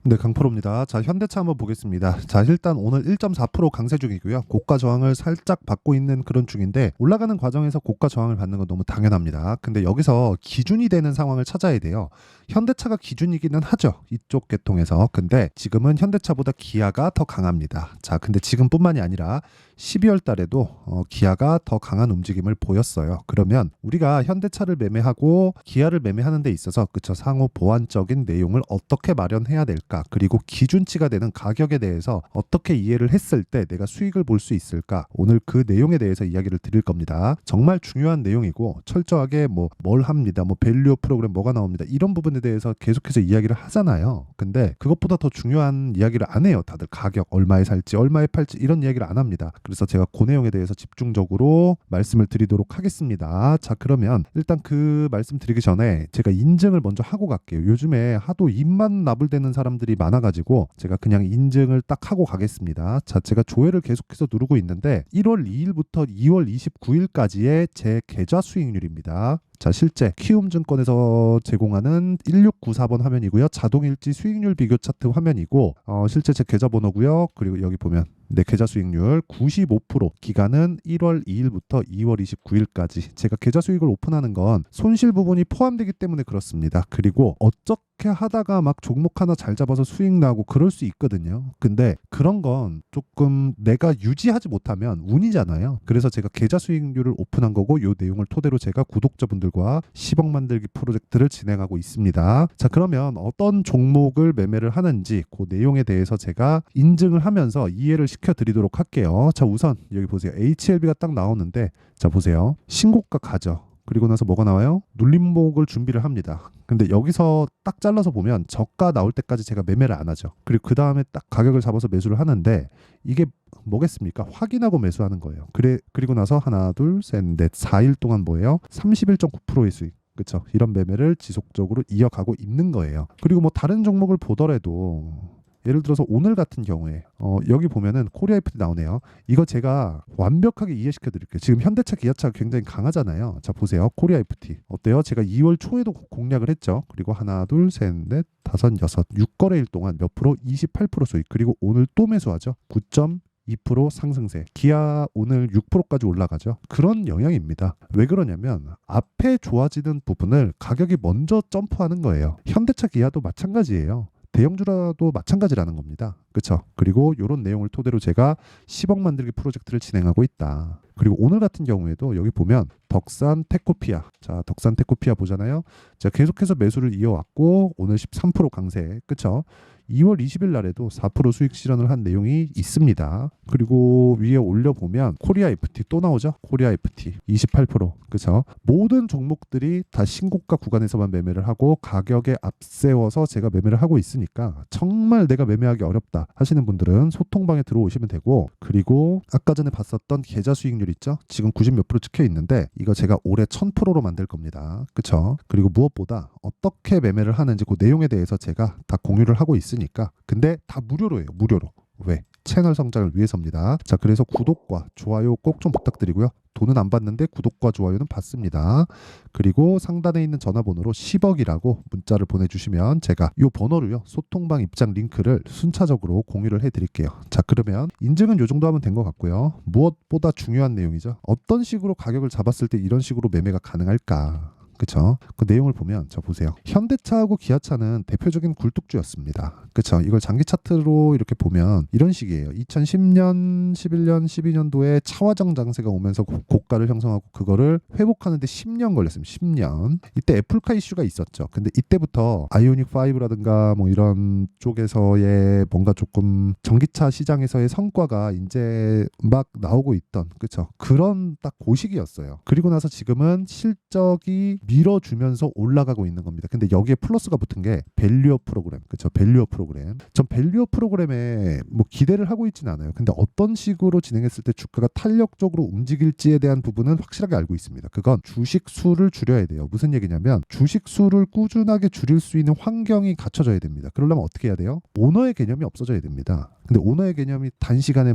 네, 강프로입니다. 자, 현대차 한번 보겠습니다. 자, 일단 오늘 1.4% 강세 중이고요. 고가 저항을 살짝 받고 있는 그런 중인데 올라가는 과정에서 고가 저항을 받는 건 너무 당연합니다. 근데 여기서 기준이 되는 상황을 찾아야 돼요. 현대차가 기준이기는 하죠. 이쪽 계통에서. 근데 지금은 현대차보다 기아가 더 강합니다. 자, 근데 지금뿐만이 아니라 12월 달에도 기아가 더 강한 움직임을 보였어요. 그러면 우리가 현대차를 매매하고 기아를 매매하는 데 있어서 그쵸, 상호 보완적인 내용을 어떻게 마련해야 될까? 그리고 기준치가 되는 가격에 대해서 어떻게 이해를 했을 때 내가 수익을 볼 수 있을까? 오늘 그 내용에 대해서 이야기를 드릴 겁니다. 정말 중요한 내용이고 철저하게 뭘 합니다. 밸류 프로그램 뭐가 나옵니다. 이런 부분에 대해서 계속해서 이야기를 하잖아요. 근데 그것보다 더 중요한 이야기를 안 해요. 다들 가격 얼마에 살지 얼마에 팔지 이런 이야기를 안 합니다. 그래서 제가 그 내용에 대해서 집중적으로 말씀을 드리도록 하겠습니다. 자, 그러면 일단 그 말씀 드리기 전에 제가 인증을 먼저 하고 갈게요. 요즘에 하도 입만 나불대는 사람들이 많아가지고 제가 그냥 인증을 딱 하고 가겠습니다. 자, 제가 조회를 계속해서 누르고 있는데 1월 2일부터 2월 29일까지의 제 계좌 수익률입니다. 자, 실제 키움증권에서 제공하는 1694번 화면이고요. 자동일지 수익률 비교 차트 화면이고 실제 제 계좌번호고요. 그리고 여기 보면 네, 계좌 수익률 95%, 기간은 1월 2일부터 2월 29일까지. 제가 계좌 수익을 오픈하는 건 손실 부분이 포함되기 때문에 그렇습니다. 그리고 어떻게 하다가 막 종목 하나 잘 잡아서 수익 나고 그럴 수 있거든요. 근데 그런 건 조금 내가 유지하지 못하면 운이잖아요. 그래서 제가 계좌 수익률을 오픈한 거고 이 내용을 토대로 제가 구독자분들과 10억 만들기 프로젝트를 진행하고 있습니다. 자, 그러면 어떤 종목을 매매를 하는지 그 내용에 대해서 제가 인증을 하면서 이해를 시켜드리도록 할게요. 자, 우선 여기 보세요. HLB가 딱 나오는데 자, 보세요. 신고가 가죠. 그리고 나서 뭐가 나와요? 눌림목을 준비를 합니다. 근데 여기서 딱 잘라서 보면 저가 나올 때까지 제가 매매를 안 하죠. 그리고 그 다음에 딱 가격을 잡아서 매수를 하는데 이게 뭐겠습니까? 확인하고 매수하는 거예요. 그리고 나서 하나, 둘, 셋, 넷, 4일 동안 뭐예요? 31.9%의 수익. 그렇죠? 이런 매매를 지속적으로 이어가고 있는 거예요. 그리고 다른 종목을 보더라도 예를 들어서 오늘 같은 경우에 여기 보면은 코리아 FT 나오네요. 이거 제가 완벽하게 이해시켜 드릴게요. 지금 현대차, 기아차가 굉장히 강하잖아요. 자, 보세요. 코리아 FT 어때요? 제가 2월 초에도 공략을 했죠. 그리고 하나, 둘, 셋, 넷, 다섯, 여섯, 6거래일 동안 몇 프로? 28% 수익. 그리고 오늘 또 매수하죠. 9.2% 상승세. 기아 오늘 6%까지 올라가죠. 그런 영향입니다. 왜 그러냐면 앞에 좋아지는 부분을 가격이 먼저 점프하는 거예요. 현대차, 기아도 마찬가지예요. 대형주라도 마찬가지라는 겁니다. 그렇죠? 그리고 이런 내용을 토대로 제가 10억 만들기 프로젝트를 진행하고 있다. 그리고 오늘 같은 경우에도 여기 보면 덕산 테코피아. 자, 덕산 테코피아 보잖아요. 제가 계속해서 매수를 이어왔고 오늘 13% 강세. 그렇죠? 2월 20일 날에도 4% 수익 실현을 한 내용이 있습니다. 그리고 위에 올려보면 코리아 FT 또 나오죠. 코리아 FT 28%. 그렇죠? 모든 종목들이 다 신고가 구간에서만 매매를 하고 가격에 앞세워서 제가 매매를 하고 있으니까 정말 내가 매매하기 어렵다 하시는 분들은 소통방에 들어오시면 되고, 그리고 아까 전에 봤었던 계좌 수익률 있죠? 지금 90 몇 프로 찍혀 있는데 이거 제가 올해 1000%로 만들 겁니다. 그렇죠? 그리고 무엇보다 어떻게 매매를 하는지 그 내용에 대해서 제가 다 공유를 하고 있으니까. 근데 다 무료로 해요. 무료로. 왜? 채널 성장을 위해서입니다. 자, 그래서 구독과 좋아요 꼭 좀 부탁드리고요. 돈은 안 받는데 구독과 좋아요는 받습니다. 그리고 상단에 있는 전화번호로 10억이라고 문자를 보내주시면 제가 이 번호로요, 소통방 입장 링크를 순차적으로 공유를 해드릴게요. 자, 그러면 인증은 이 정도 하면 된 것 같고요. 무엇보다 중요한 내용이죠. 어떤 식으로 가격을 잡았을 때 이런 식으로 매매가 가능할까? 그쵸? 그 내용을 보면 자, 보세요. 현대차하고 기아차는 대표적인 굴뚝주였습니다. 그쵸? 이걸 장기 차트로 이렇게 보면 이런 식이에요. 2010년, 11년, 12년도에 차화정 장세가 오면서 고가를 형성하고 그거를 회복하는데 10년 걸렸습니다. 10년. 이때 애플카 이슈가 있었죠. 근데 이때부터 아이오닉 5라든가 이런 쪽에서의 뭔가 조금 전기차 시장에서의 성과가 이제 막 나오고 있던, 그쵸? 그런 딱 그 시기였어요. 그리고 나서 지금은 실적이 밀어주면서 올라가고 있는 겁니다. 근데 여기에 플러스가 붙은 게 밸류어 프로그램. 그렇죠? 밸류어 프로그램. 전 밸류어 프로그램에 기대를 하고 있지는 않아요. 근데 어떤 식으로 진행했을 때 주가가 탄력적으로 움직일지에 대한 부분은 확실하게 알고 있습니다. 그건 주식 수를 줄여야 돼요. 무슨 얘기냐면 주식 수를 꾸준하게 줄일 수 있는 환경이 갖춰져야 됩니다. 그러려면 어떻게 해야 돼요? 오너의 개념이 없어져야 됩니다. 근데 오너의 개념이 단시간에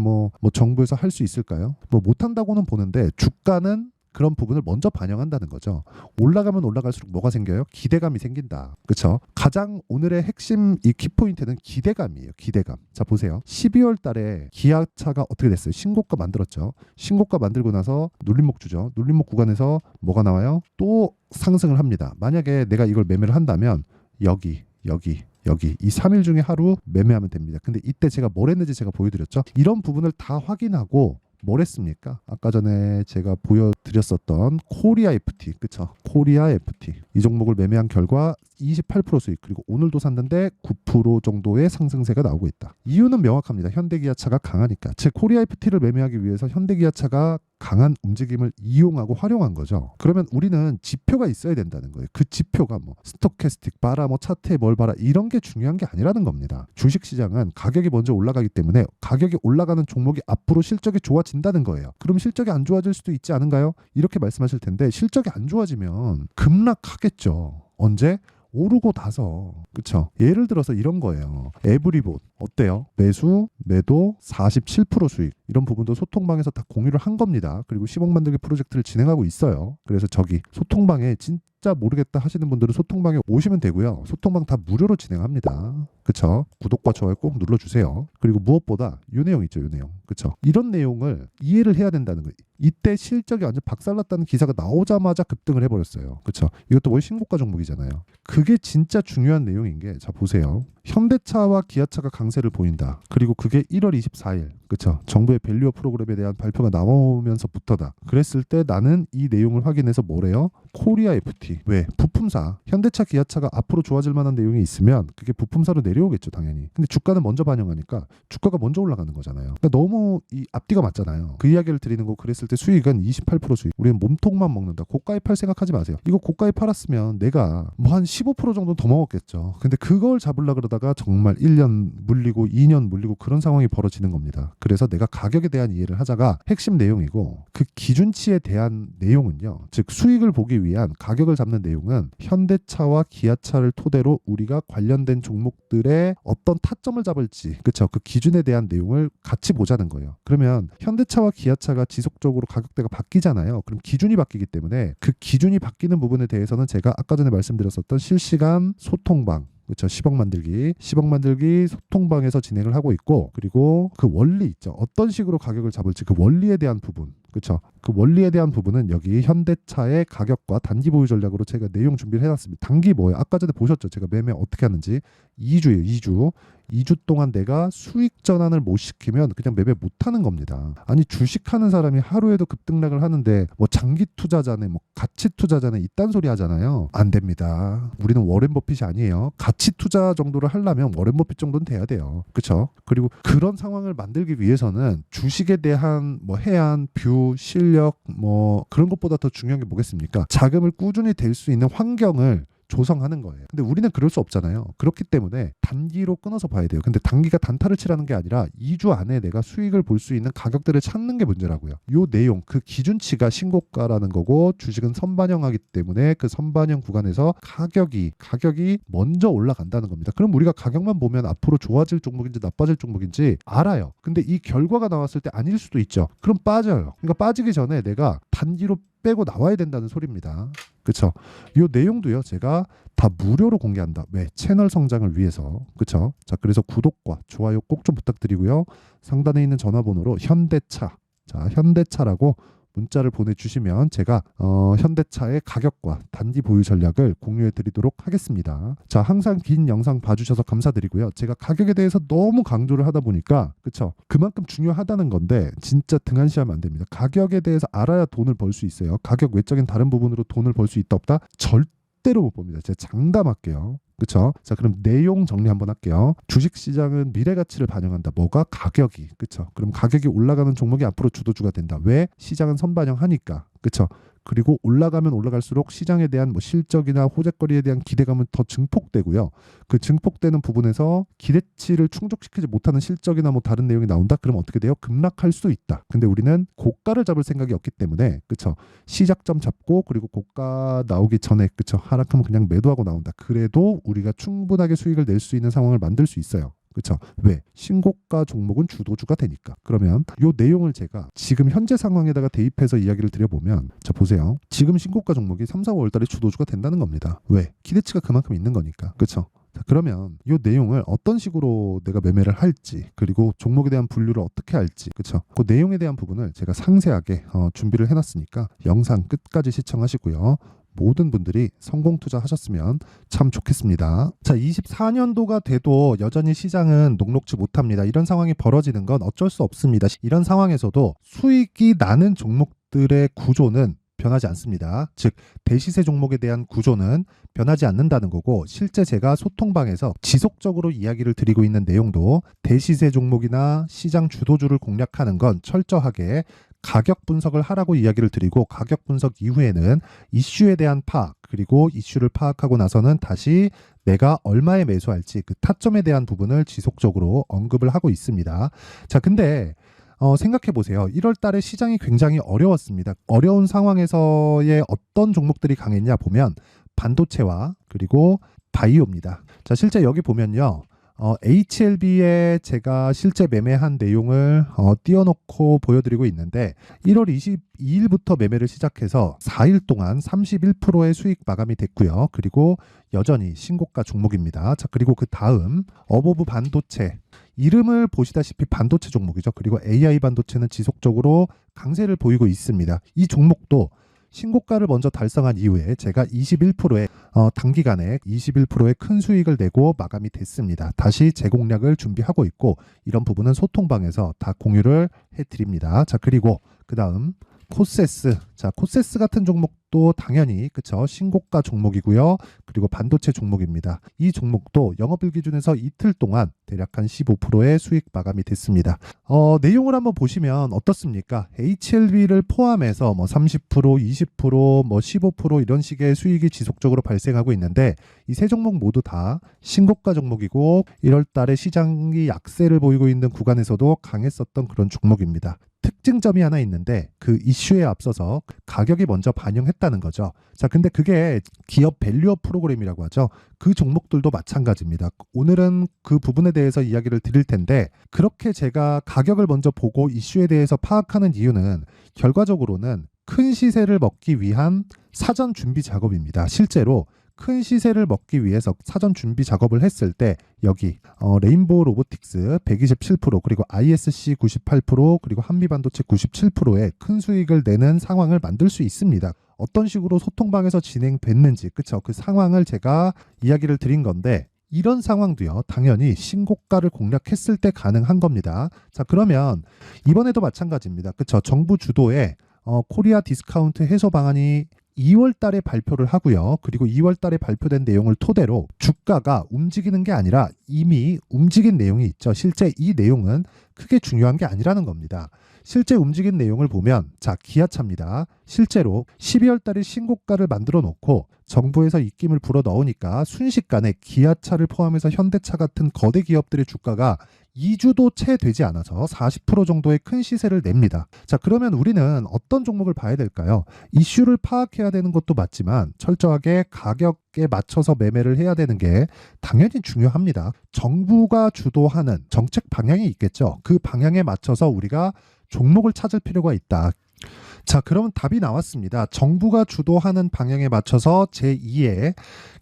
정부에서 할 수 있을까요? 못한다고는 보는데 주가는 그런 부분을 먼저 반영한다는 거죠. 올라가면 올라갈수록 뭐가 생겨요? 기대감이 생긴다. 그렇죠? 가장 오늘의 핵심 이 키포인트는 기대감이에요. 기대감. 자, 보세요. 12월 달에 기아차가 어떻게 됐어요? 신고가 만들었죠. 신고가 만들고 나서 눌림목 주죠. 눌림목 구간에서 뭐가 나와요? 또 상승을 합니다. 만약에 내가 이걸 매매를 한다면 여기 이 3일 중에 하루 매매하면 됩니다. 근데 이때 제가 뭘 했는지 제가 보여드렸죠. 이런 부분을 다 확인하고 뭘 했습니까? 아까 전에 제가 보여드렸었던 코리아 FT, 그쵸? 코리아 FT 이 종목을 매매한 결과 28% 수익, 그리고 오늘도 샀는데 9% 정도의 상승세가 나오고 있다. 이유는 명확합니다. 현대기아차가 강하니까. 즉 코리아 FT를 매매하기 위해서 현대기아차가 강한 움직임을 이용하고 활용한 거죠. 그러면 우리는 지표가 있어야 된다는 거예요. 그 지표가 뭐 스토캐스틱 봐라, 뭐 차트에 뭘 봐라, 이런 게 중요한 게 아니라는 겁니다. 주식시장은 가격이 먼저 올라가기 때문에 가격이 올라가는 종목이 앞으로 실적이 좋아진다는 거예요. 그럼 실적이 안 좋아질 수도 있지 않은가요? 이렇게 말씀하실 텐데 실적이 안 좋아지면 급락하겠죠. 언제? 오르고 나서. 그쵸? 예를 들어서 이런 거예요. 에브리봇 어때요? 매수, 매도 47% 수익, 이런 부분도 소통방에서 다 공유를 한 겁니다. 그리고 10억 만들기 프로젝트를 진행하고 있어요. 그래서 저기 소통방에 진짜 모르겠다 하시는 분들은 소통방에 오시면 되고요. 소통방 다 무료로 진행합니다. 그쵸? 구독과 좋아요 꼭 눌러주세요. 그리고 무엇보다 이 내용 있죠, 이 내용. 그쵸? 이런 내용을 이해를 해야 된다는 거예요. 이때 실적이 완전 박살났다는 기사가 나오자마자 급등을 해버렸어요. 그쵸? 이것도 뭐 신고가 종목이잖아요. 그게 진짜 중요한 내용인 게, 자 보세요. 현대차와 기아차가 강세를 보인다. 그리고 그게 1월 24일, 그쵸? 정부의 밸류어 프로그램에 대한 발표가 나오면서부터다. 그랬을 때 나는 이 내용을 확인해서 뭐래요? 코리아 FT. 왜? 부품사. 현대차, 기아차가 앞으로 좋아질 만한 내용이 있으면 그게 부품사로 내려오겠죠, 당연히. 근데 주가는 먼저 반영하니까 주가가 먼저 올라가는 거잖아요. 그러니까 너무 이 앞뒤가 맞잖아요. 그 이야기를 드리는 거. 그랬을 때 수익은 28% 수익. 우리는 몸통만 먹는다. 고가에 팔 생각하지 마세요. 이거 고가에 팔았으면 내가 뭐 한 15% 정도 더 먹었겠죠. 근데 그걸 잡으려 그러다가 정말 1년 물리고 2년 물리고 그런 상황이 벌어지는 겁니다. 그래서 내가 가격에 대한 이해를 하자가 핵심 내용이고, 그 기준치에 대한 내용은요, 즉 수익을 보기 위한 가격을 잡는 내용은 현대차와 기아차를 토대로 우리가 관련된 종목들의 어떤 타점을 잡을지, 그쵸? 그 기준에 대한 내용을 같이 보자는 거예요. 그러면 현대차와 기아차가 지속적으로 가격대가 바뀌잖아요. 그럼 기준이 바뀌기 때문에 그 기준이 바뀌는 부분에 대해서는 제가 아까 전에 말씀드렸었던 실시간 소통방, 그렇죠. 10억 만들기 소통방에서 진행을 하고 있고, 그리고 그 원리 있죠. 어떤 식으로 가격을 잡을지 그 원리에 대한 부분, 그렇죠. 그 원리에 대한 부분은 여기 현대차의 가격과 단기 보유 전략으로 제가 내용 준비를 해놨습니다. 단기 뭐예요? 아까 전에 보셨죠. 제가 매매 어떻게 하는지. 2주예요. 2주 동안 내가 수익 전환을 못 시키면 그냥 매매 못 하는 겁니다. 아니, 주식하는 사람이 하루에도 급등락을 하는데 뭐 장기 투자자네, 뭐 가치 투자자네, 이딴 소리 하잖아요. 안 됩니다. 우리는 워렌 버핏이 아니에요. 가치 투자 정도를 하려면 워렌 버핏 정도는 돼야 돼요. 그렇죠? 그리고 그런 상황을 만들기 위해서는 주식에 대한 뭐 해안, 뷰, 실력, 뭐 그런 것보다 더 중요한 게 뭐겠습니까? 자금을 꾸준히 댈 수 있는 환경을 조성하는 거예요. 근데 우리는 그럴 수 없잖아요. 그렇기 때문에 단기로 끊어서 봐야 돼요. 근데 단기가 단타를 치라는 게 아니라 2주 안에 내가 수익을 볼 수 있는 가격들을 찾는 게 문제라고요. 요 내용, 그 기준치가 신고가라는 거고, 주식은 선반영하기 때문에 그 선반영 구간에서 가격이 먼저 올라간다는 겁니다. 그럼 우리가 가격만 보면 앞으로 좋아질 종목인지 나빠질 종목인지 알아요. 근데 이 결과가 나왔을 때 아닐 수도 있죠. 그럼 빠져요. 그러니까 빠지기 전에 내가 단기로 빼고 나와야 된다는 소리입니다. 그쵸? 이 내용도요, 제가 다 무료로 공개한다. 왜? 채널 성장을 위해서. 그쵸? 자, 그래서 구독과 좋아요 꼭 좀 부탁드리고요. 상단에 있는 전화번호로 현대차, 자, 현대차라고 문자를 보내주시면 제가 현대차의 가격과 단기 보유 전략을 공유해 드리도록 하겠습니다. 자, 항상 긴 영상 봐주셔서 감사드리고요. 제가 가격에 대해서 너무 강조를 하다 보니까, 그쵸? 그만큼 중요하다는 건데 진짜 등한시하면 안 됩니다. 가격에 대해서 알아야 돈을 벌 수 있어요. 가격 외적인 다른 부분으로 돈을 벌 수 있다 없다? 절대로 못 봅니다. 제가 장담할게요. 그쵸? 자, 그럼 내용 정리 한번 할게요. 주식시장은 미래 가치를 반영한다. 뭐가? 가격이. 그쵸? 그럼 가격이 올라가는 종목이 앞으로 주도주가 된다. 왜? 시장은 선반영하니까. 그쵸? 그리고 올라가면 올라갈수록 시장에 대한 뭐 실적이나 호재거리에 대한 기대감은 더 증폭되고요. 그 증폭되는 부분에서 기대치를 충족시키지 못하는 실적이나 뭐 다른 내용이 나온다. 그럼 어떻게 돼요? 급락할 수 있다. 근데 우리는 고가를 잡을 생각이 없기 때문에, 그쵸? 시작점 잡고, 그리고 고가 나오기 전에, 그쵸? 하락하면 그냥 매도하고 나온다. 그래도 우리가 충분하게 수익을 낼 수 있는 상황을 만들 수 있어요. 그쵸? 왜? 신고가 종목은 주도주가 되니까. 그러면 요 내용을 제가 지금 현재 상황에다가 대입해서 이야기를 드려보면, 자 보세요. 지금 신고가 종목이 3, 4, 5월 달에 주도주가 된다는 겁니다. 왜? 기대치가 그만큼 있는 거니까. 그쵸? 자, 그러면 이 내용을 어떤 식으로 내가 매매를 할지, 그리고 종목에 대한 분류를 어떻게 할지, 그쵸? 그 내용에 대한 부분을 제가 상세하게 준비를 해놨으니까 영상 끝까지 시청하시고요. 모든 분들이 성공 투자하셨으면 참 좋겠습니다. 자, 24년도가 돼도 여전히 시장은 녹록지 못합니다. 이런 상황이 벌어지는 건 어쩔 수 없습니다. 이런 상황에서도 수익이 나는 종목들의 구조는 변하지 않습니다. 즉 대시세 종목에 대한 구조는 변하지 않는다는 거고, 실제 제가 소통방에서 지속적으로 이야기를 드리고 있는 내용도 대시세 종목이나 시장 주도주를 공략하는 건 철저하게 가격 분석을 하라고 이야기를 드리고, 가격 분석 이후에는 이슈에 대한 파악, 그리고 이슈를 파악하고 나서는 다시 내가 얼마에 매수할지 그 타점에 대한 부분을 지속적으로 언급을 하고 있습니다. 자, 근데 생각해 보세요. 1월 달에 시장이 굉장히 어려웠습니다. 어려운 상황에서의 어떤 종목들이 강했냐 보면 반도체와 그리고 바이오입니다. 자, 실제 여기 보면요. HLB에 제가 실제 매매한 내용을 띄워놓고 보여드리고 있는데, 1월 22일부터 매매를 시작해서 4일 동안 31%의 수익 마감이 됐고요. 그리고 여전히 신고가 종목입니다. 자, 그리고 그 다음 어보브 반도체, 이름을 보시다시피 반도체 종목이죠. 그리고 AI 반도체는 지속적으로 강세를 보이고 있습니다. 이 종목도 신고가를 먼저 달성한 이후에 제가 21%의 단기간에 21%의 큰 수익을 내고 마감이 됐습니다. 다시 재공략을 준비하고 있고, 이런 부분은 소통방에서 다 공유를 해드립니다. 자, 그리고 그 다음 코세스. 자, 코세스 같은 종목도 당연히 그쵸, 신고가 종목이고요. 그리고 반도체 종목입니다. 이 종목도 영업일 기준에서 이틀 동안 대략 한 15%의 수익 마감이 됐습니다. 내용을 한번 보시면 어떻습니까? HLB를 포함해서 뭐 30%, 20%, 뭐 15% 이런 식의 수익이 지속적으로 발생하고 있는데, 이 세 종목 모두 다 신고가 종목이고 1월 달에 시장이 약세를 보이고 있는 구간에서도 강했었던 그런 종목입니다. 특징점이 하나 있는데, 그 이슈에 앞서서 가격이 먼저 반영했다는 거죠. 자, 근데 그게 기업 밸류업 프로그램이라고 하죠. 그 종목들도 마찬가지입니다. 오늘은 그 부분에 대해서 이야기를 드릴 텐데, 그렇게 제가 가격을 먼저 보고 이슈에 대해서 파악하는 이유는 결과적으로는 큰 시세를 먹기 위한 사전 준비 작업입니다. 실제로 큰 시세를 먹기 위해서 사전 준비 작업을 했을 때 여기 레인보우 로보틱스 127%, 그리고 ISC 98%, 그리고 한미반도체 97%의 큰 수익을 내는 상황을 만들 수 있습니다. 어떤 식으로 소통방에서 진행됐는지, 그쵸? 그 상황을 제가 이야기를 드린 건데, 이런 상황도요, 당연히 신고가를 공략했을 때 가능한 겁니다. 자, 그러면 이번에도 마찬가지입니다. 그쵸? 정부 주도의 코리아 디스카운트 해소 방안이 2월 달에 발표를 하고요. 그리고 2월 달에 발표된 내용을 토대로 주가가 움직이는 게 아니라 이미 움직인 내용이 있죠. 실제 이 내용은 크게 중요한 게 아니라는 겁니다. 실제 움직인 내용을 보면, 자, 기아차입니다. 실제로 12월 달에 신고가를 만들어 놓고 정부에서 입김을 불어 넣으니까 순식간에 기아차를 포함해서 현대차 같은 거대 기업들의 주가가 2주도 채 되지 않아서 40% 정도의 큰 시세를 냅니다. 자, 그러면 우리는 어떤 종목을 봐야 될까요? 이슈를 파악해야 되는 것도 맞지만 철저하게 가격에 맞춰서 매매를 해야 되는 게 당연히 중요합니다. 정부가 주도하는 정책 방향이 있겠죠. 그 방향에 맞춰서 우리가 종목을 찾을 필요가 있다. 자, 그러면 답이 나왔습니다. 정부가 주도하는 방향에 맞춰서 제2의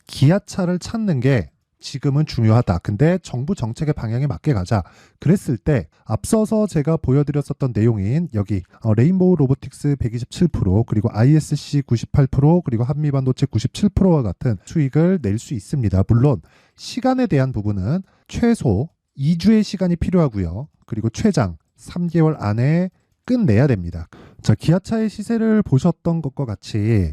기아차를 찾는 게 지금은 중요하다. 근데 정부 정책의 방향에 맞게 가자. 그랬을 때 앞서서 제가 보여드렸었던 내용인 여기 레인보우 로보틱스 127%, 그리고 ISC 98%, 그리고 한미반도체 97%와 같은 수익을 낼 수 있습니다. 물론 시간에 대한 부분은 최소 2주의 시간이 필요하고요. 그리고 최장 3개월 안에 끝내야 됩니다. 자, 기아차의 시세를 보셨던 것과 같이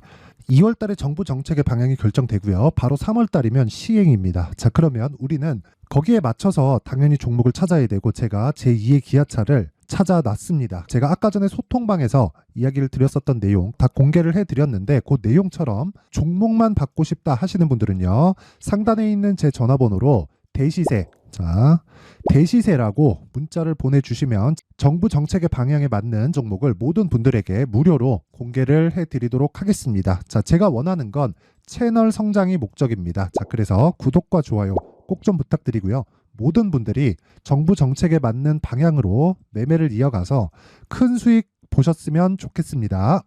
2월 달에 정부 정책의 방향이 결정되고요. 바로 3월 달이면 시행입니다. 자, 그러면 우리는 거기에 맞춰서 당연히 종목을 찾아야 되고, 제가 제2의 기아차를 찾아놨습니다. 제가 아까 전에 소통방에서 이야기를 드렸었던 내용 다 공개를 해드렸는데, 그 내용처럼 종목만 받고 싶다 하시는 분들은요, 상단에 있는 제 전화번호로 대시세, 자, 대시세라고 문자를 보내주시면 정부 정책의 방향에 맞는 종목을 모든 분들에게 무료로 공개를 해드리도록 하겠습니다. 자, 제가 원하는 건 채널 성장이 목적입니다. 자, 그래서 구독과 좋아요 꼭 좀 부탁드리고요. 모든 분들이 정부 정책에 맞는 방향으로 매매를 이어가서 큰 수익 보셨으면 좋겠습니다.